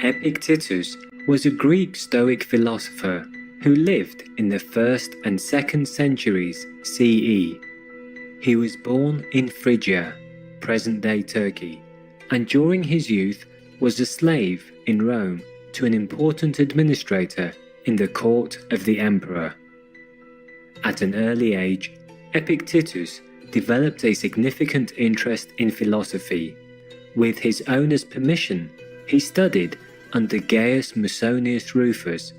Epictetus was a Greek Stoic philosopher who lived in the 1st and 2nd centuries CE. He was born in Phrygia, present-day Turkey, and during his youth was a slave in Rome to an important administrator in the court of the emperor. At an early age, Epictetus developed a significant interest in philosophy. With his owner's permission, he studied under Gaius Musonius Rufus,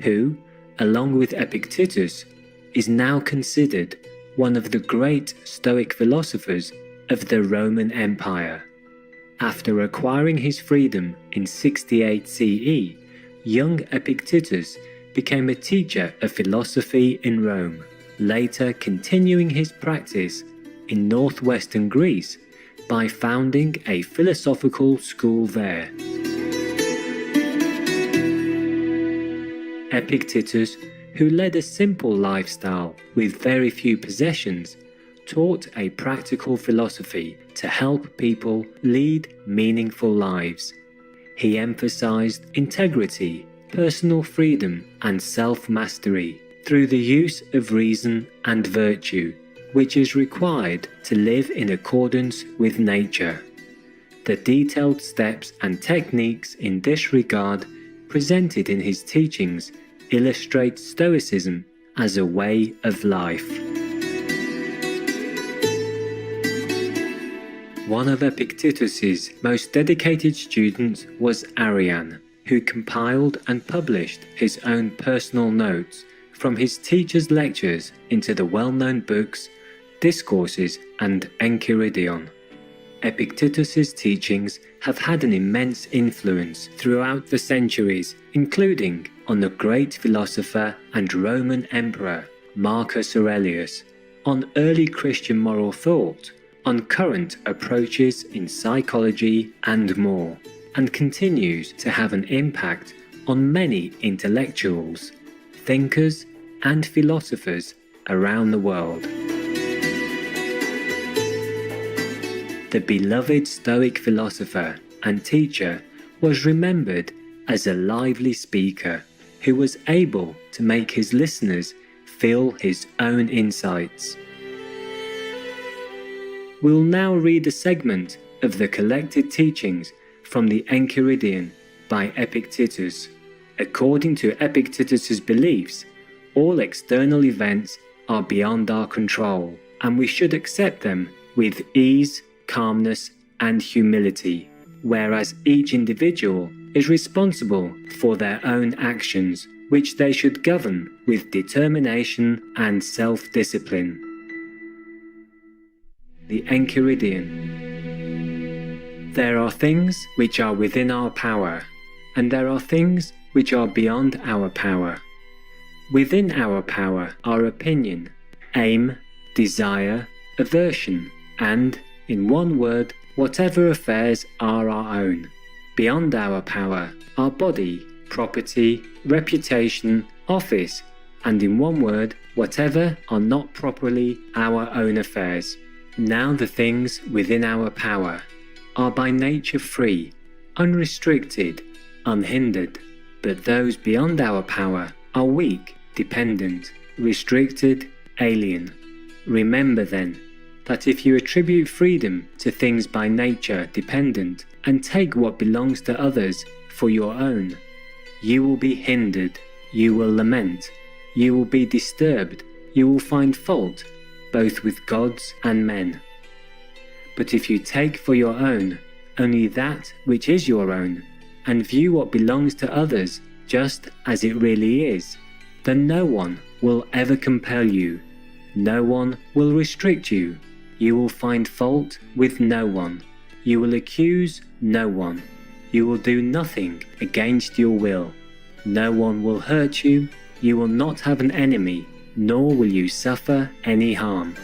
who, along with Epictetus, is now considered one of the great Stoic philosophers of the Roman Empire. After acquiring his freedom in 68 CE, young Epictetus became a teacher of philosophy in Rome, later continuing his practice in northwestern Greece by founding a philosophical school there. Epictetus, who led a simple lifestyle with very few possessions, taught a practical philosophy to help people lead meaningful lives. He emphasized integrity, personal freedom, and self-mastery through the use of reason and virtue, which is required to live in accordance with nature. The detailed steps and techniques in this regard presented in his teachings illustrate Stoicism as a way of life. One of Epictetus's most dedicated students was Arrian, who compiled and published his own personal notes from his teacher's lectures into the well-known books Discourses and Enchiridion. Epictetus's teachings have had an immense influence throughout the centuries, including on the great philosopher and Roman emperor Marcus Aurelius, on early Christian moral thought, on current approaches in psychology and more, and continues to have an impact on many intellectuals, thinkers, and philosophers around the world. The beloved Stoic philosopher and teacher was remembered as a lively speaker who was able to make his listeners feel his own insights. We'll now read a segment of the collected teachings from the Enchiridion by Epictetus. According to Epictetus's beliefs, all external events are beyond our control, and we should accept them with ease, calmness, and humility, whereas each individual is responsible for their own actions, which they should govern with determination and self-discipline. The Enchiridion. There are things which are within our power, and there are things which are beyond our power. Within our power are opinion, aim, desire, aversion, and, in one word, whatever affairs are our own. Beyond our power are body, property, reputation, office, and in one word, whatever are not properly our own affairs. Now the things within our power are by nature free, unrestricted, unhindered, but those beyond our power are weak, dependent, restricted, alien. Remember then, that if you attribute freedom to things by nature dependent and take what belongs to others for your own, you will be hindered, you will lament, you will be disturbed, you will find fault, both with gods and men. But if you take for your own only that which is your own, and view what belongs to others just as it really is, then no one will ever compel you, no one will restrict you, you will find fault with no one, you will accuse no one, you will do nothing against your will, no one will hurt you, you will not have an enemy, nor will you suffer any harm.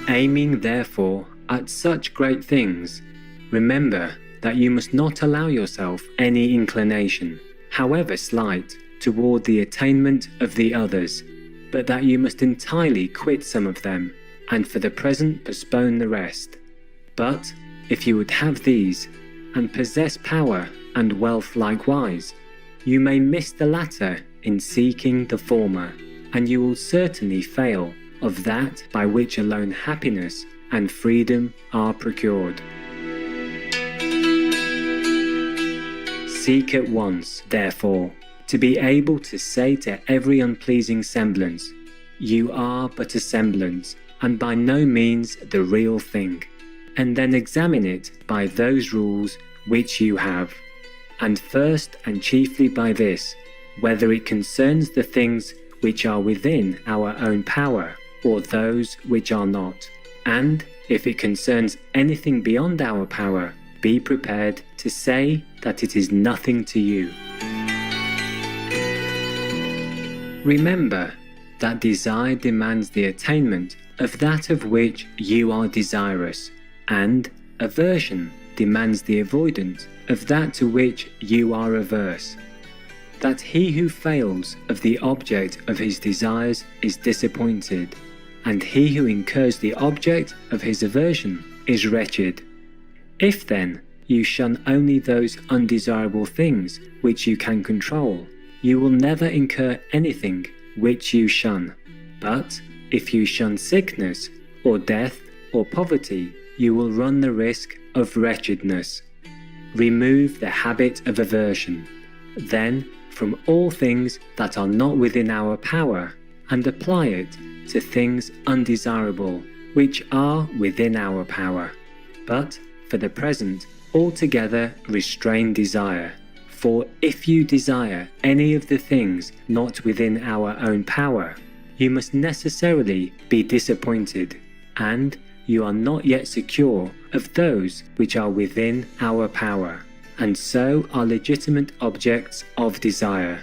Aiming therefore at such great things, remember that you must not allow yourself any inclination, however slight, toward the attainment of the others, but that you must entirely quit some of them, and for the present postpone the rest. But, if you would have these, and possess power and wealth likewise, you may miss the latter in seeking the former, and you will certainly fail of that by which alone happiness and freedom are procured. Seek at once, therefore, to be able to say to every unpleasing semblance, "You are but a semblance, and by no means the real thing," and then examine it by those rules which you have, and first and chiefly by this, whether it concerns the things which are within our own power, or those which are not. And if it concerns anything beyond our power, be prepared to say that it is nothing to you. Remember that desire demands the attainment of that of which you are desirous, and aversion demands the avoidance of that to which you are averse. That he who fails of the object of his desires is disappointed, and he who incurs the object of his aversion is wretched. If then you shun only those undesirable things which you can control, you will never incur anything which you shun. But if you shun sickness, or death, or poverty, you will run the risk of wretchedness. Remove the habit of aversion, then, from all things that are not within our power, and apply it to things undesirable, which are within our power. But, for the present, altogether restrain desire. For if you desire any of the things not within our own power, you must necessarily be disappointed, and you are not yet secure of those which are within our power, and so are legitimate objects of desire.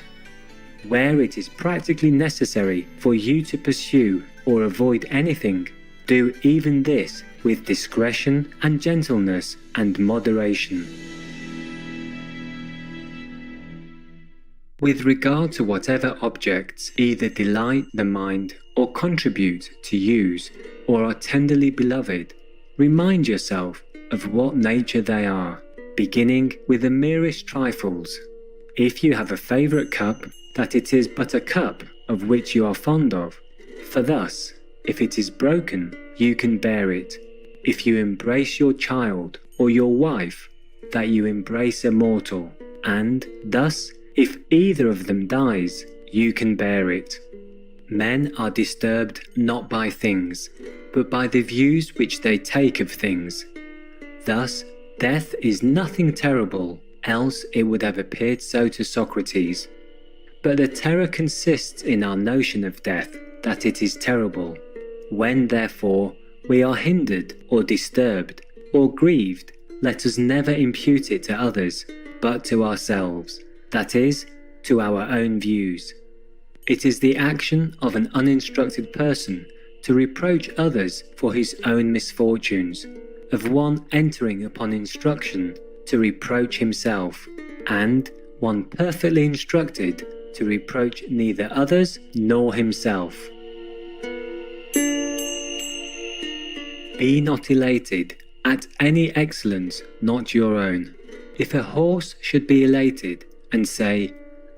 Where it is practically necessary for you to pursue or avoid anything, do even this with discretion and gentleness and moderation. With regard to whatever objects either delight the mind or contribute to use or are tenderly beloved, remind yourself of what nature they are, beginning with the merest trifles. If you have a favourite cup, that it is but a cup of which you are fond of, for thus, if it is broken, you can bear it. If you embrace your child or your wife, that you embrace a mortal, and thus, if either of them dies, you can bear it. Men are disturbed not by things, but by the views which they take of things. Thus, death is nothing terrible, else it would have appeared so to Socrates. But the terror consists in our notion of death, that it is terrible. When, therefore, we are hindered or disturbed or grieved, let us never impute it to others, but to ourselves, that is, to our own views. It is the action of an uninstructed person to reproach others for his own misfortunes, of one entering upon instruction to reproach himself, and one perfectly instructed to reproach neither others nor himself. Be not elated at any excellence not your own. If a horse should be elated and say,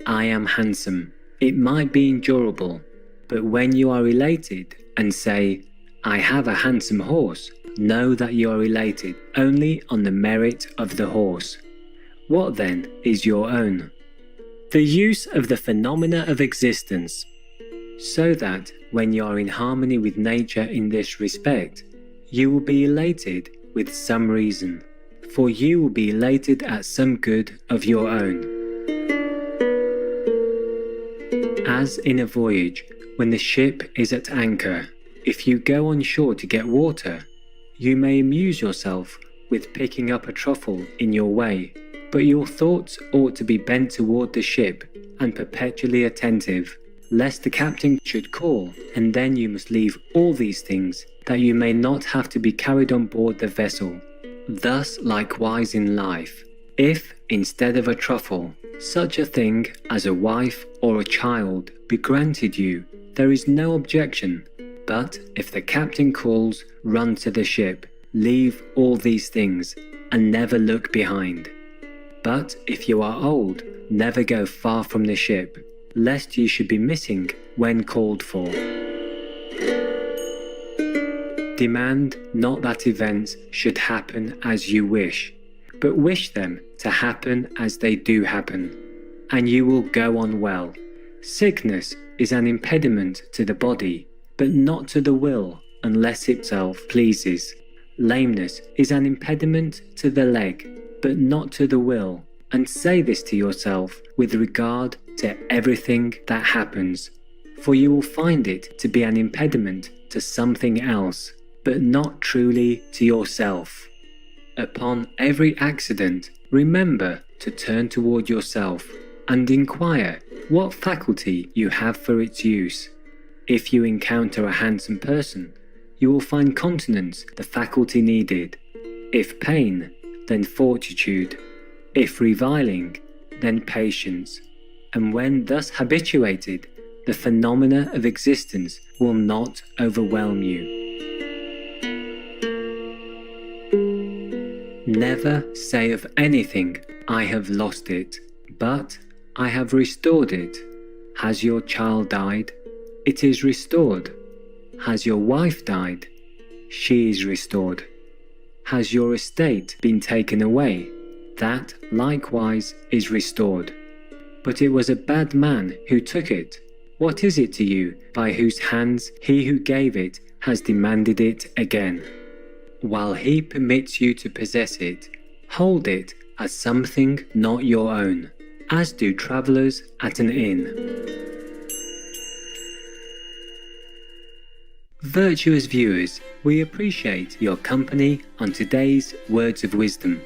"I am handsome," it might be endurable, but when you are elated and say, "I have a handsome horse," know that you are elated only on the merit of the horse. What then is your own? The use of the phenomena of existence, so that when you are in harmony with nature in this respect, you will be elated with some reason, for you will be elated at some good of your own. As in a voyage, when the ship is at anchor, if you go on shore to get water, you may amuse yourself with picking up a truffle in your way, but your thoughts ought to be bent toward the ship and perpetually attentive, lest the captain should call, and then you must leave all these things, that you may not have to be carried on board the vessel. Thus likewise in life, if, instead of a truffle, such a thing as a wife or a child be granted you, there is no objection, but if the captain calls, run to the ship, leave all these things and never look behind. But if you are old, never go far from the ship, lest you should be missing when called for. Demand not that events should happen as you wish, but wish them to happen as they do happen, and you will go on well. Sickness is an impediment to the body, but not to the will unless itself pleases. Lameness is an impediment to the leg, but not to the will, and say this to yourself with regard to everything that happens, for you will find it to be an impediment to something else, but not truly to yourself. Upon every accident, remember to turn toward yourself and inquire what faculty you have for its use. If you encounter a handsome person, you will find continence the faculty needed. If pain, then fortitude. If reviling, then patience. And when thus habituated, the phenomena of existence will not overwhelm you. Never say of anything, I have lost it, but I have restored it. Has your child died? It is restored. Has your wife died? She is restored. Has your estate been taken away? That likewise is restored. But it was a bad man who took it. What is it to you, by whose hands he who gave it has demanded it again? While he permits you to possess it, hold it as something not your own, as do travellers at an inn. Virtuous viewers, we appreciate your company on today's Words of Wisdom.